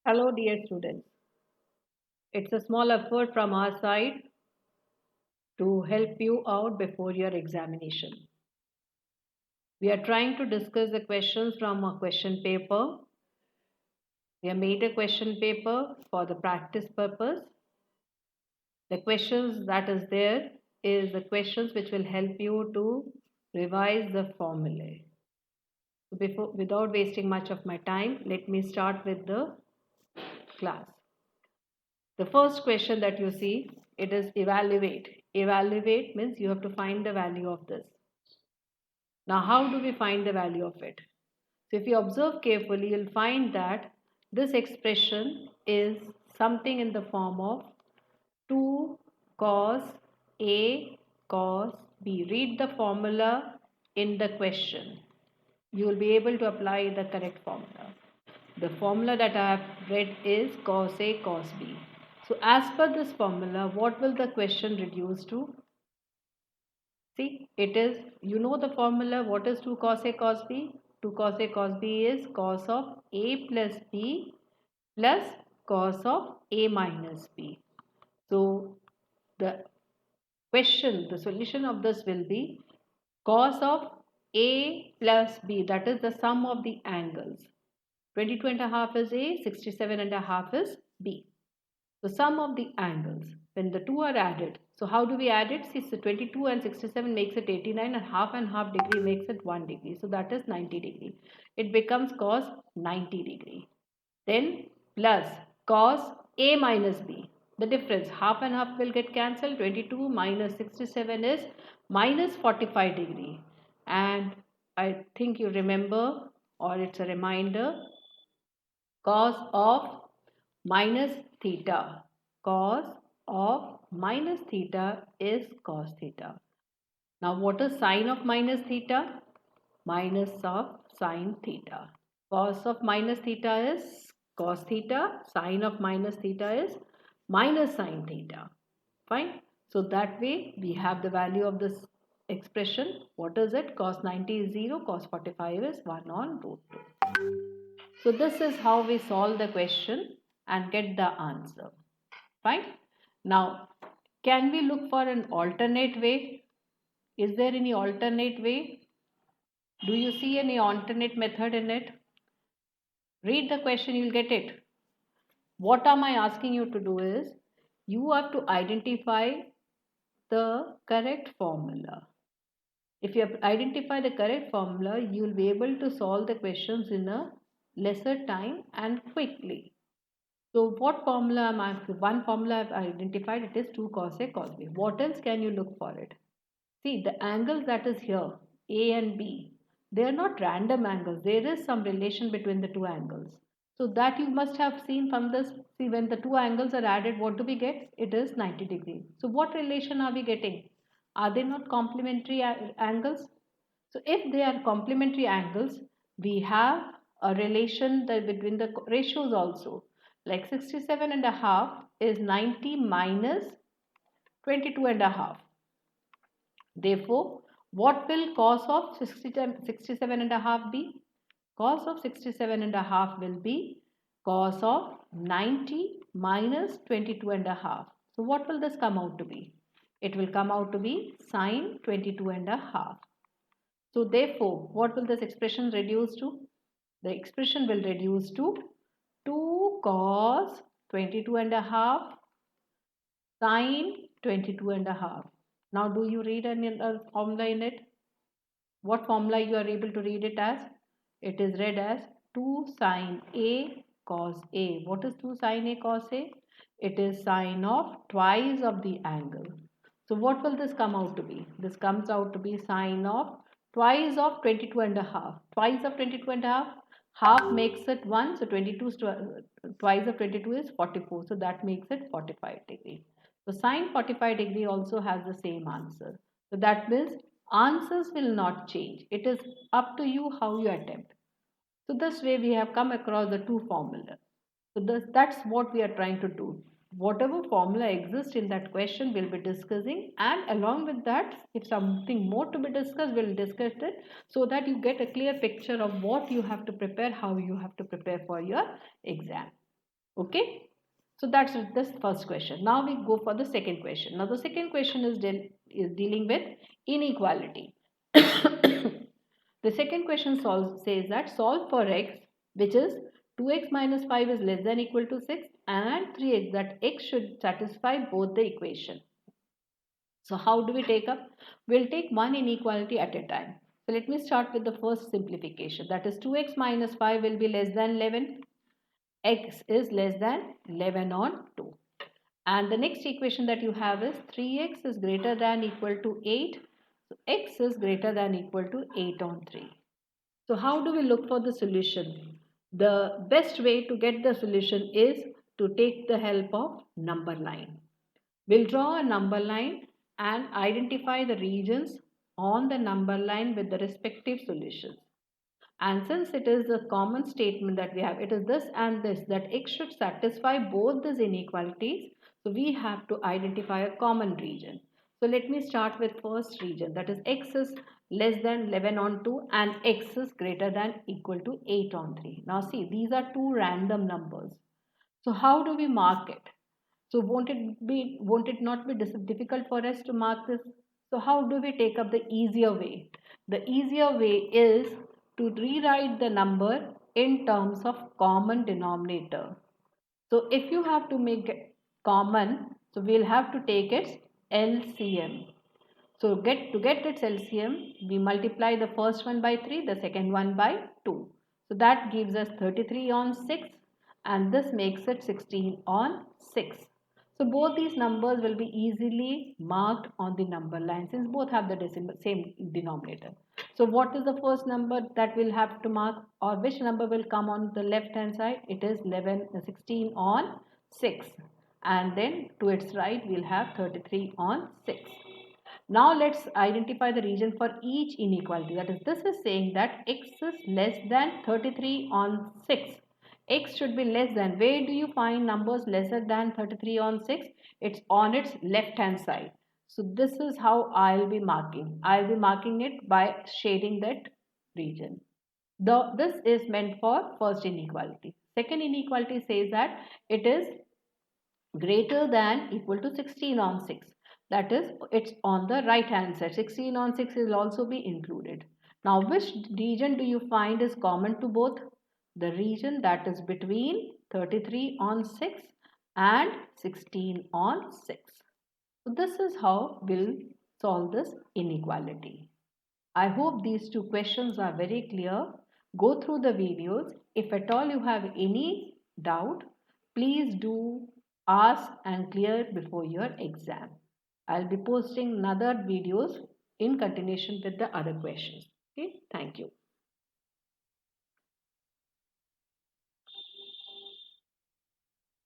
Hello, dear students. It's a small effort from our side to help you out before your examination. We are trying to discuss the questions from a question paper. We have made a question paper for the practice purpose. The questions that is there is the questions which will help you to revise the formulae. So without wasting much of my time, let me start with the class. The first question that you see, it is evaluate. Evaluate means you have to find the value of this. Now, how do we find the value of it? So, if you observe carefully, you'll find that this expression is something in the form of 2 cos A cos B. Read the formula in the question. You will be able to apply the correct formula. The formula that I have read is cos A cos B. So as per this formula, what will the question reduce to? See, it is, you know the formula, what is 2 cos A cos B? 2 cos A cos B is cos of A plus B plus cos of A minus B. So the question, the solution of this will be cos of A plus B, that is the sum of the angles. 22 and a half is A, 67 and a half is B. The sum of the angles, when the two are added, so how do we add it? See, so 22 and 67 makes it 89 and half degree makes it 1 degree. So that is 90 degree. It becomes cos 90 degree. Then plus cos A minus B. The difference, half and half will get cancelled. 22 minus 67 is minus 45 degree. And I think you remember, or it's a reminder, cos of minus theta. Cos of minus theta is cos theta. Now what is sine of minus theta? Minus of sine theta. Cos of minus theta is cos theta. Sine of minus theta is minus sine theta. Fine. So that way we have the value of this expression. What is it? Cos 90 is 0. Cos 45 is 1 on root 2. So this is how we solve the question and get the answer. Fine. Now, can we look for an alternate way? Is there any alternate way? Do you see any alternate method in it? Read the question, you'll get it. What am I asking you to do is, you have to identify the correct formula. If you identify the correct formula, you will be able to solve the questions in a lesser time and quickly. So what formula am I? One formula I've identified, it is 2 cos A cos B. What else can you look for it? See, the angles that is here, A and B, they are not random angles. There is some relation between the two angles. So that you must have seen from this. See, when the two angles are added, what do we get? It is 90 degrees. So what relation are we getting? Are they not complementary angles? So if they are complementary angles, we have a relation between the ratios also. Like 67 and a half is 90 minus 22 and a half. Therefore, what will cos of 67 and a half be? Cos of 67 and a half will be cos of 90 minus 22 and a half. So what will this come out to be? It will come out to be sine 22 and a half. So therefore, what will this expression reduce to? The expression will reduce to 2 cos 22 and a half sine 22 and a half. Now do you read any formula in it? What formula you are able to read it as? It is read as 2 sine A cos A. What is 2 sine A cos A? It is sine of twice of the angle. So what will this come out to be? This comes out to be sine of twice of 22 and a half. Twice of 22 and a half. Half makes it 1. So 22 is twice of 22 is 44. So that makes it 45 degree. So sine 45 degree also has the same answer. So that means answers will not change. It is up to you how you attempt. So this way we have come across the two formulas. So that's what we are trying to do. Whatever formula exists in that question we'll be discussing, and along with that, if something more to be discussed, we'll discuss it so that you get a clear picture of what you have to prepare, how you have to prepare for your exam. Okay, so that's this first question. Now we go for the second question. Now the second question is dealing with inequality. The second question says that solve for x, which is 2x minus 5 is less than equal to 6, and 3x, that x should satisfy both the equation. So how do we take up? We'll take one inequality at a time. So let me start with the first simplification. That is 2x minus 5 will be less than 11. X is less than 11 on 2. And the next equation that you have is 3x is greater than equal to 8. So x is greater than equal to 8 on 3. So how do we look for the solution? The best way to get the solution is to take the help of number line. We'll draw a number line and identify the regions on the number line with the respective solutions. And since it is a common statement that we have, it is this and this, that x should satisfy both these inequalities. So we have to identify a common region. So let me start with first region, that is x is less than 11 on 2 and x is greater than equal to 8 on 3. Now see, these are two random numbers. So how do we mark it? So won't it not be difficult for us to mark this? So how do we take up the easier way? The easier way is to rewrite the number in terms of common denominator. So if you have to make it common, so we'll have to take its LCM. So to get its LCM, we multiply the first one by 3, the second one by 2. So that gives us 33 on 6 and this makes it 16 on 6. So both these numbers will be easily marked on the number line since both have the same denominator. So what is the first number that we'll have to mark, or which number will come on the left hand side? It is 16 on 6, and then to its right we'll have 33 on 6. Now let's identify the region for each inequality. That is, this is saying that x is less than 33 on 6. X should be less than. Where do you find numbers lesser than 33 on 6? It's on its left hand side. So this is how I'll be marking. I'll be marking it by shading that region. This is meant for first inequality. Second inequality says that it is greater than equal to 16 on 6. That is, it's on the right hand side. 16 on 6 will also be included. Now, which region do you find is common to both? The region that is between 33 on 6 and 16 on 6. So this is how we'll solve this inequality. I hope these two questions are very clear. Go through the videos. If at all you have any doubt, please do ask and clear before your exam. I'll be posting another videos in continuation with the other questions. Okay, thank you.